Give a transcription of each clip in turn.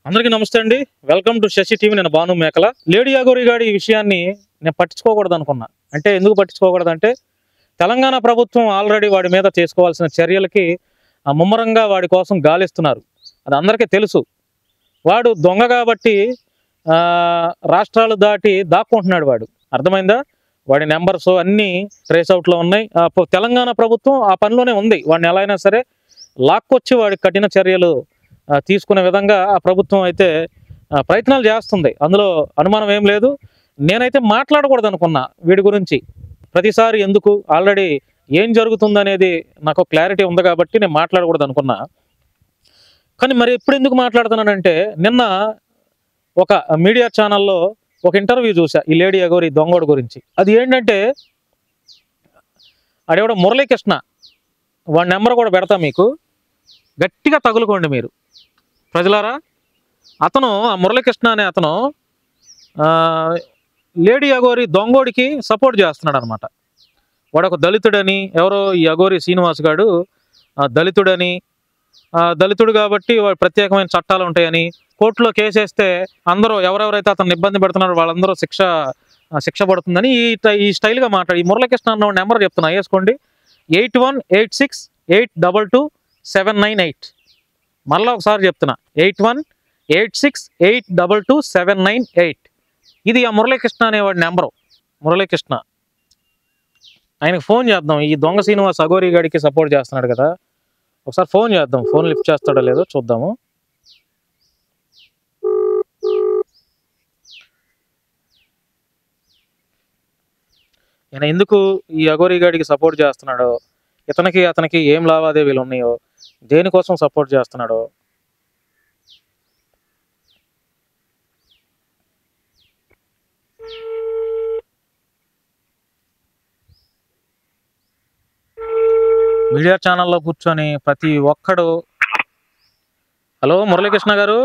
అందరికీ నమస్తే అండి. Welcome to Shashi TV. నేను భాను మేకల. లేడీ అఘోరి గాడి ఈ విషయాన్ని నేను పట్టించుకోకూడదు అనుకున్నా. అంటే ఎందుకు పట్టించుకోకూడదంటే తెలంగాణ ప్రభుత్వం ఆల్రెడీ వాడి మీద చేసుకోవాల్సిన చర్యలకి ముమ్మరంగా వాడి కోసం గాలిస్తున్నారు. అది అందరికీ తెలుసు. వాడు దొంగ కాబట్టి రాష్ట్రాలు దాటి దాక్కుంటున్నాడు. వాడు అర్థమైందా? వాడి నెంబర్స్ అన్నీ ట్రేస్ అవుట్లో ఉన్నాయి. తెలంగాణ ప్రభుత్వం ఆ పనిలోనే ఉంది. వాడిని ఎలా అయినా సరే లాక్కొచ్చి వాడికి కఠిన చర్యలు తీసుకునే విధంగా ఆ ప్రభుత్వం అయితే ప్రయత్నాలు చేస్తుంది. అందులో అనుమానం ఏం లేదు. నేనైతే మాట్లాడకూడదు అనుకున్నా వీడి గురించి. ప్రతిసారి ఎందుకు, ఆల్రెడీ ఏం జరుగుతుందనేది నాకు క్లారిటీ ఉంది కాబట్టి నేను మాట్లాడకూడదు అనుకున్నా. కానీ మరి ఎప్పుడు ఎందుకు మాట్లాడుతున్నానంటే, నిన్న ఒక మీడియా ఛానల్లో ఒక ఇంటర్వ్యూ చూసా ఈ లేడీ అఘోరి దొంగోడు గురించి. అది ఏంటంటే, అడేవాడు మురళీకృష్ణ, వాడి నెంబర్ కూడా పెడతా, మీకు గట్టిగా తగులుకోండి మీరు ప్రజలారా. అతను ఆ మురళీకృష్ణ అనే అతను లేడీ అఘోరి దొంగోడికి సపోర్ట్ చేస్తున్నాడు అనమాట. వాడు ఒక దళితుడని, ఎవరో ఈ అఘోరి శ్రీనివాస్ గాడు దళితుడని, దళితుడు కాబట్టి వాడు ప్రత్యేకమైన చట్టాలు ఉంటాయని, కోర్టులో కేసేస్తే అందరూ ఎవరెవరైతే అతను ఇబ్బంది పెడుతున్నారో వాళ్ళందరూ శిక్ష పడుతుందని ఈ స్టైల్గా మాట్లాడి ఈ మురళీకృష్ణ అన్న నెంబర్ చెప్తున్నా, వేసుకోండి. 8186822798. మళ్ళీ ఒకసారి చెప్తున్నా, 8186822798. ఇది ఆ మురళీకృష్ణ అనేవాడి నెంబరు. మురళీకృష్ణ, ఆయనకు ఫోన్ చేద్దాం. ఈ దొంగ శ్రీనివాస్ అఘోరి గాడికి సపోర్ట్ చేస్తున్నాడు కదా, ఒకసారి ఫోన్ చేద్దాం. ఫోన్ లిఫ్ట్ చేస్తాడో లేదో చూద్దాము. ఈయన ఎందుకు ఈ అఘోరి గాడికి సపోర్ట్ చేస్తున్నాడో, అతనికి ఏం లావాదేవీలు ఉన్నాయో, దేనికోసం సపోర్ట్ చేస్తున్నాడో మీడియా ఛానల్లో కూర్చొని ప్రతి ఒక్కడు. హలో మురళీకృష్ణ గారు,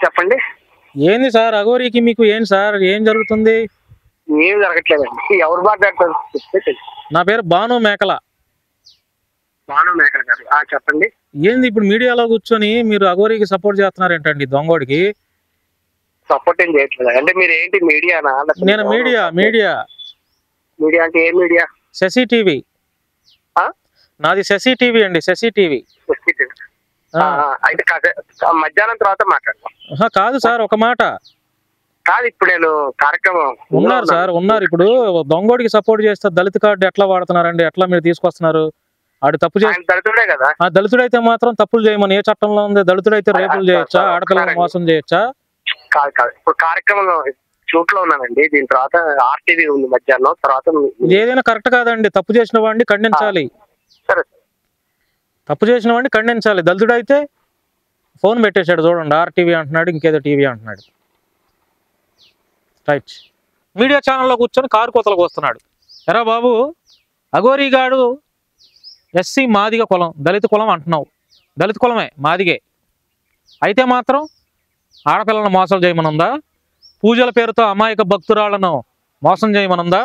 చెప్పండి. ఏంది సార్ అఘోరికి మీకు? ఏంటి సార్, ఏం జరుగుతుంది? ఏం జరగట్లేదండి. ఎవరు మాట్లాడతారు? నా పేరు భాను మేకల. భాను మేకల గారు, చెప్పండి. ఏంది ఇప్పుడు మీడియాలో కూర్చొని మీరు అఘోరికి సపోర్ట్ చేస్తున్నారు ఏంటండి? దొంగోడికి సపోర్ట్ ఏం చేయట్లేదు అంటే మీరు ఏంటి మీడియానా? నేను మీడియా మీడియా అంటే ఏ మీడియా? శశి టీవీ. నాది శశి టీవీ అండి, శశి టీవీ. అయితే మధ్యాహ్నం తర్వాత మాట్లాడతాం. కాదు సార్, ఒక మాట కాదు, ఇప్పుడు నేను కార్యక్రమం ఉన్నారు సార్, ఉన్నారు. ఇప్పుడు దొంగోడికి సపోర్ట్ చేస్తే దళిత కార్డు ఎట్లా వాడుతున్నారండి? ఎట్లా మీరు తీసుకొస్తున్నారు? ఆడు తప్పు చేసి దళితుడే కదా. దళితుడైతే మాత్రం తప్పులు చేయమని ఏ చట్టంలో ఉంది? దళితుడైతే రేపులు చేయొచ్చా? ఆడపిల్లలు మోసం చేయొచ్చా? కాదు కాదు, ఇప్పుడు కార్యక్రమంలో షూట్ లో ఉన్నానండి. దీని తర్వాత ఆర్టీవీ ఉంది మధ్యాహ్నం తర్వాత. ఏదైనా కరెక్ట్ కాదండి. తప్పు చేసిన వాడిని ఖండించాలి. సరే, తప్పు చేసిన వాడిని ఖండించాలి. దళితుడైతే ఫోన్ పెట్టేశాడు చూడండి, ఆర్టీవీ అంటున్నాడు, ఇంకేదో టీవీ అంటున్నాడు. రైట్, మీడియా ఛానల్లో కూర్చొని కారు కోతలకు వస్తున్నాడు. ఎరా బాబు, అఘోరి గాడు ఎస్సీ మాదిగ కులం, దళిత కులం అంటున్నావు. దళిత కులమే, మాదిగే. అయితే మాత్రం ఆడపిల్లలను మోసం చేయమనుందా? పూజల పేరుతో అమాయక భక్తురాలను మోసం చేయమనుందా?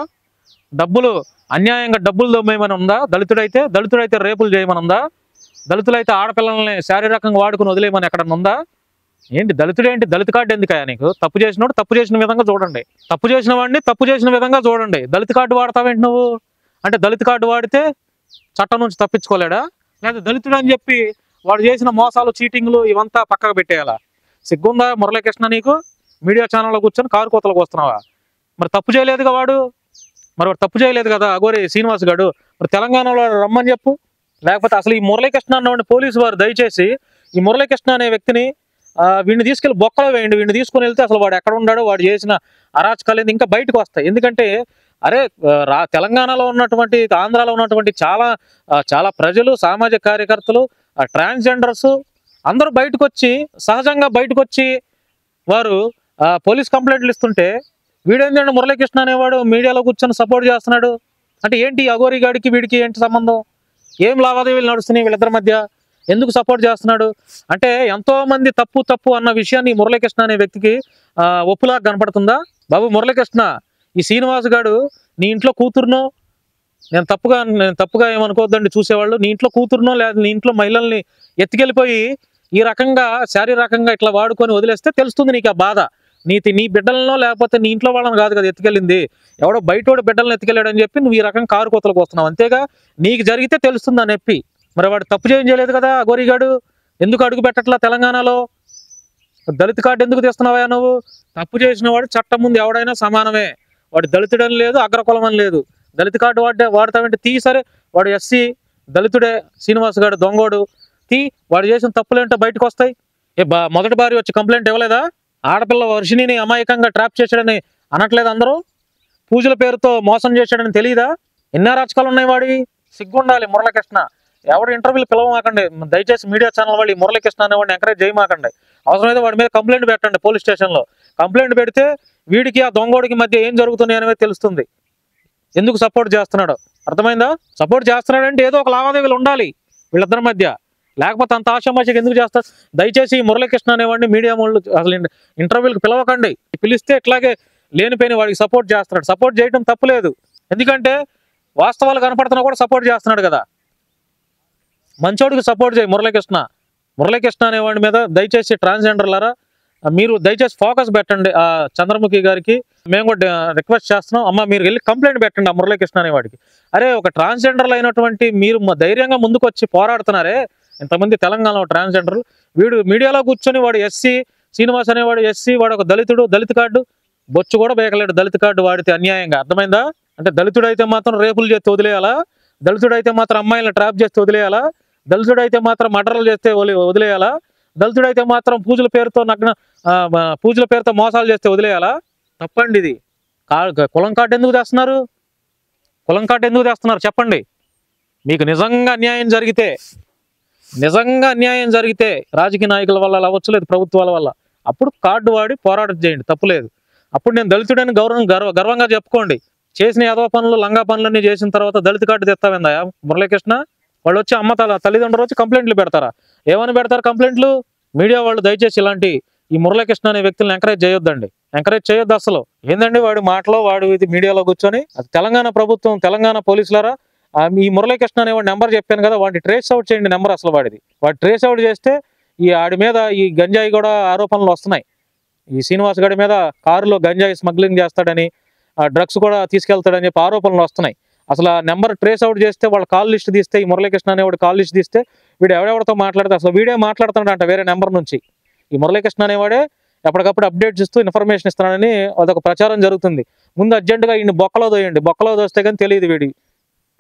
అన్యాయంగా డబ్బులు దొమ్మేయమని ఉందా? దళితుడైతే రేపులు చేయమనుందా? దళితులైతే ఆడపిల్లల్ని శారీరకంగా వాడుకుని వదిలేయమని ఎక్కడన్నా ఉందా? ఏంటి దళితుడేంటి? దళిత కార్డు ఎందుకయా నీకు? తప్పు చేసినోడు తప్పు చేసిన విధంగా చూడండి, తప్పు చేసిన వాడిని తప్పు చేసిన విధంగా చూడండి. దళిత కార్డు వాడతావేంటి నువ్వు? అంటే దళిత కార్డు వాడితే చట్టం నుంచి తప్పించుకోలేడా? లేదా దళితుడు అని చెప్పి వాడు చేసిన మోసాలు, చీటింగ్లు ఇవంతా పక్కకు పెట్టేయాలా? సిగ్గుందా మురళీకృష్ణ నీకు? మీడియా ఛానల్లో కూర్చొని కారు కోతలకు వస్తున్నావా? మరి తప్పు చేయలేదుగా వాడు. వాడు తప్పు చేయలేదు కదా అఘోరి శ్రీనివాస్ గారు. మరి తెలంగాణలో రమ్మని చెప్పు. లేకపోతే అసలు ఈ మురళీకృష్ణ అన్నవాడిని పోలీసు వారు దయచేసి ఈ మురళీకృష్ణ అనే వ్యక్తిని వీడిని తీసుకెళ్ళి బొక్కలో వేయండి. వీడిని తీసుకుని వెళ్తే అసలు వాడు ఎక్కడ ఉన్నాడో, వాడు చేసిన అరాచకాలు ఇంకా బయటకు వస్తాయి. ఎందుకంటే అరే, తెలంగాణలో ఉన్నటువంటి, ఆంధ్రాలో ఉన్నటువంటి చాలా ప్రజలు, సామాజిక కార్యకర్తలు, ట్రాన్స్జెండర్స్ అందరూ సహజంగా బయటకు వచ్చి వారు పోలీస్ కంప్లైంట్లు ఇస్తుంటే వీడేంటంటే మురళీకృష్ణ అనేవాడు మీడియాలో కూర్చొని సపోర్ట్ చేస్తున్నాడు. అంటే ఏంటి అఘోరి గాడికి వీడికి ఏంటి సంబంధం? ఏం లావాదేవీలు నడుస్తున్నాయి వీళ్ళిద్దరి మధ్య? ఎందుకు సపోర్ట్ చేస్తున్నాడు? అంటే ఎంతో మంది తప్పు అన్న విషయాన్ని మురళీకృష్ణ అనే వ్యక్తికి ఒప్పులాగా కనపడుతుందా? బాబు మురళీకృష్ణ, ఈ శ్రీనివాస్ గాడు నీ ఇంట్లో కూతురునో, నేను తప్పుగా ఏమనుకోవద్దండి చూసేవాళ్ళు, నీ ఇంట్లో కూతురునో లేదా నీ ఇంట్లో మహిళల్ని ఎత్తుకెళ్ళిపోయి ఈ రకంగా శారీరకంగా ఇట్లా వాడుకొని వదిలేస్తే తెలుస్తుంది నీకు ఆ బాధ. నీ బిడ్డలను లేకపోతే నీ ఇంట్లో వాళ్ళని కాదు కదా ఎత్తుకెళ్ళింది, ఎవడో బయటోడు బిడ్డలను ఎత్తుకెళ్ళాడని చెప్పి నువ్వు ఈ రకంగా కారు కోతలకు వస్తున్నావు. అంతేగా నీకు జరిగితే తెలుస్తుంది ఆ నొప్పి. మరి వాడు తప్పు చేయలేదు కదా అఘోరిగాడు, ఎందుకు అడుగు పెట్టట్లా తెలంగాణలో? దళిత కార్డు ఎందుకు తీస్తున్నావా నువ్వు? తప్పు చేసిన వాడు చట్టం ముందు ఎవడైనా సమానమే. వాడు దళితుడని లేదు, అగ్రకులం అని లేదు. దళిత కార్డు వాడతామంటే తీ, సరే వాడు ఎస్సీ దళితుడే, శ్రీనివాస్ గారు దొంగోడు, తీ. వాడు చేసిన తప్పులేంటో బయటకు వస్తాయి. మొదటి భార్య వచ్చి కంప్లైంట్ ఇవ్వలేదా? ఆడపిల్ల వర్షిణిని అమాయకంగా ట్రాప్ చేశాడని అనట్లేదు అందరూ? పూజల పేరుతో మోసం చేశాడని తెలియదా? ఎన్నో రాజకాలు ఉన్నాయి వాడివి. సిగ్గుండాలి మురళీకృష్ణ. ఎవరు ఇంటర్వ్యూలు పిలవమాకండి దయచేసి, మీడియా ఛానల్ వాళ్ళు. ఈ మురళీకృష్ణ అనేవాడిని ఎంకరేజ్ చేయమాకండి. అవసరమైతే వాడి మీద కంప్లైంట్ పెట్టండి పోలీస్ స్టేషన్లో. కంప్లైంట్ పెడితే వీడికి ఆ దొంగోడికి మధ్య ఏం జరుగుతుంది అనేది తెలుస్తుంది, ఎందుకు సపోర్ట్ చేస్తున్నాడో. అర్థమైందా? సపోర్ట్ చేస్తున్నాడంటే ఏదో ఒక లావాదేవీలు ఉండాలి వీళ్ళిద్దరి మధ్య, లేకపోతే అంత ఆశామాషకి ఎందుకు చేస్తారు? దయచేసి మురళీకృష్ణ అనేవాడిని మీడియా వాళ్ళు అసలు ఇంటర్వ్యూలకు పిలవకండి. పిలిస్తే ఇట్లాగే లేనిపోయిన వాడికి సపోర్ట్ చేస్తున్నాడు. సపోర్ట్ చేయడం తప్పులేదు, ఎందుకంటే వాస్తవాలు కనపడుతున్నా కూడా సపోర్ట్ చేస్తున్నాడు కదా. మంచోడికి సపోర్ట్ చేయి మురళీకృష్ణ అనేవాడి మీద. దయచేసి ట్రాన్స్జెండర్లారా మీరు దయచేసి ఫోకస్ పెట్టండి. ఆ చంద్రముఖి గారికి మేము కూడా రిక్వెస్ట్ చేస్తున్నాం, అమ్మ మీరు వెళ్ళి కంప్లైంట్ పెట్టండి ఆ మురళీకృష్ణ అనేవాడికి. అరే ఒక ట్రాన్స్జెండర్లు అయినటువంటి మీరు ధైర్యంగా ముందుకు వచ్చి పోరాడుతున్నారే ఇంతమంది తెలంగాణలో ట్రాన్స్జెండర్లు. వీడు మీడియాలో కూర్చొని వాడు ఎస్సీ, శ్రీనివాస్ అనేవాడు ఎస్సీ, వాడు ఒక దళితుడు, దళిత కార్డు బొచ్చు కూడా బేకలేడు దళిత కార్డు వాడితే అన్యాయంగా. అర్థమైందా? అంటే దళితుడైతే మాత్రం రేపులు చేస్తే వదిలేయాలా? దళితుడైతే మాత్రం అమ్మాయిలను ట్రాప్ చేస్తే వదిలేయాలా? దళితుడైతే మాత్రం మర్డర్లు చేస్తే వదిలేయాలా? దళితుడైతే మాత్రం పూజల పేరుతో మోసాలు చేస్తే వదిలేయాలా? తప్పండి ఇది. కులం కార్డు ఎందుకు తెస్తున్నారు? చెప్పండి. మీకు నిజంగా అన్యాయం జరిగితే రాజకీయ నాయకుల వల్ల అవ్వచ్చు, లేదు ప్రభుత్వాల వల్ల, అప్పుడు కార్డు వాడి పోరాటం చేయండి, తప్పులేదు. అప్పుడు నేను దళితుడని గర్వంగా చెప్పుకోండి. చేసిన యాదవ పనులు లంగా పనులన్నీ చేసిన తర్వాత దళిత కార్డు తెస్తావిందా మురళీకృష్ణ? వాళ్ళు వచ్చి అమ్మ తల్లిదండ్రులు వచ్చి కంప్లైంట్లు పెడతారా? ఏమని పెడతారు కంప్లైంట్లు? మీడియా వాళ్ళు దయచేసి ఇలాంటి ఈ మురళీకృష్ణ అనే వ్యక్తులను ఎంకరేజ్ చేయొద్దు అసలు. ఏందండి వాడి మాటలో వాడు ఇది మీడియాలో కూర్చొని. అది తెలంగాణ ప్రభుత్వం, తెలంగాణ పోలీసులారా, ఈ మురళీకృష్ణ అనే వాడి నెంబర్ చెప్పాను కదా, వాడిని ట్రేస్ అవుట్ చేయండి నెంబర్. అసలు వాడు ట్రేస్ అవుట్ చేస్తే ఆడి మీద ఈ గంజాయి కూడా ఆరోపణలు వస్తున్నాయి. ఈ శ్రీనివాస్ గడి మీద కారులో గంజాయి స్మగ్లింగ్ చేస్తాడని, డ్రగ్స్ కూడా తీసుకెళ్తాడని చెప్పి ఆరోపణలు వస్తున్నాయి. అసలు ఆ నెంబర్ ట్రేస్ అవుట్ చేస్తే వాళ్ళ కాల్ లిస్ట్ తీస్తే, ఈ మురళీకృష్ణ అనేవాడు కాల్ లిస్ట్ తీస్తే వీడు ఎవడెవడితో మాట్లాడితే అసలు వీడే మాట్లాడుతున్నాడంట వేరే నెంబర్ నుంచి. ఈ మురళీకృష్ణ అనేవాడే ఎప్పటికప్పుడు అప్డేట్స్ ఇస్తూ ఇన్ఫర్మేషన్ ఇస్తున్నాడని అదొక ప్రచారం జరుగుతుంది. ముందు అర్జెంటుగా ఈయన బొక్కలో దోస్తే కానీ తెలియదు వీడి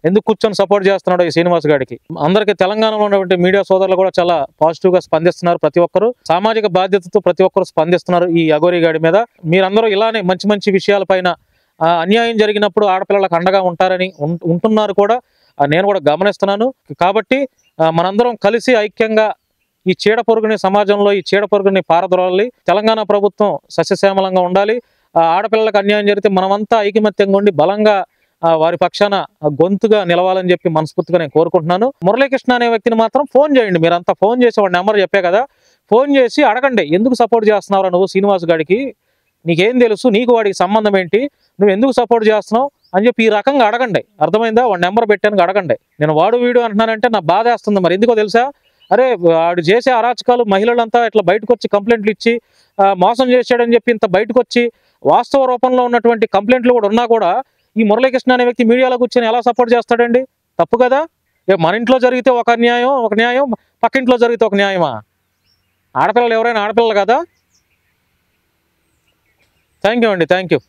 ఎందుకు కూర్చొని సపోర్ట్ చేస్తున్నాడు ఈ శ్రీనివాస్ గారికి. అందరికీ తెలంగాణలో ఉన్నటువంటి మీడియా సోదరులు కూడా చాలా పాజిటివ్గా స్పందిస్తున్నారు. ప్రతి ఒక్కరు సామాజిక బాధ్యతతో ప్రతి ఒక్కరు స్పందిస్తున్నారు ఈ అఘోరి గాడి మీద. మీరందరూ ఇలానే మంచి విషయాలపైన అన్యాయం జరిగినప్పుడు ఆడపిల్లలకు అండగా ఉంటారని ఉంటున్నారు కూడా, నేను కూడా గమనిస్తున్నాను. కాబట్టి మనందరం కలిసి ఐక్యంగా ఈ చీడపురుగుని సమాజంలో ఈ చీడపురుగుని పారద్రోలాలి. తెలంగాణ ప్రభుత్వం సస్యశ్యామలంగా ఉండాలి. ఆడపిల్లలకు అన్యాయం జరిగితే మనమంతా ఐకమత్యంగా ఉండి బలంగా వారి పక్షాన గొంతుగా నిలవాలని చెప్పి మనస్ఫూర్తిగా నేను కోరుకుంటున్నాను. మురళీకృష్ణ అనే వ్యక్తిని మాత్రం ఫోన్ చేయండి. మీరంతా ఫోన్ చేసి వాడి నెంబర్ చెప్పే కదా, ఫోన్ చేసి అడగండి, ఎందుకు సపోర్ట్ చేస్తున్నావు నువ్వు శ్రీనివాస్ గాడికి, నీకేం తెలుసు, నీకు వాడికి సంబంధం ఏంటి, నువ్వు ఎందుకు సపోర్ట్ చేస్తున్నావు అని చెప్పి ఈ రకంగా అడగండి. అర్థమైందా? వాడి నెంబర్ పెట్టాను అడగండి. నేను వాడు వీడు అంటున్నానంటే నాకు బాధ వేస్తుంది. మరి ఎందుకో తెలుసా? అరే వాడు చేసే అరాచకాలు మహిళలంతా ఇట్లా బయటకు వచ్చి కంప్లైంట్లు ఇచ్చి మోసం చేశాడని చెప్పి ఇంత బయటకు వచ్చి వాస్తవ రూపంలో ఉన్నటువంటి కంప్లైంట్లు కూడా ఉన్నా కూడా ఈ మురళీకృష్ణ అనే వ్యక్తి మీడియాలో కూర్చొని ఎలా సపోర్ట్ చేస్తాడండి? తప్పు కదా. మన ఇంట్లో జరిగితే ఒక న్యాయం, పక్కింట్లో జరిగితే ఒక న్యాయమా? ఆడపిల్లలు ఎవరైనా ఆడపిల్లలు కదా. థ్యాంక్ యూ అండి, థ్యాంక్ యూ.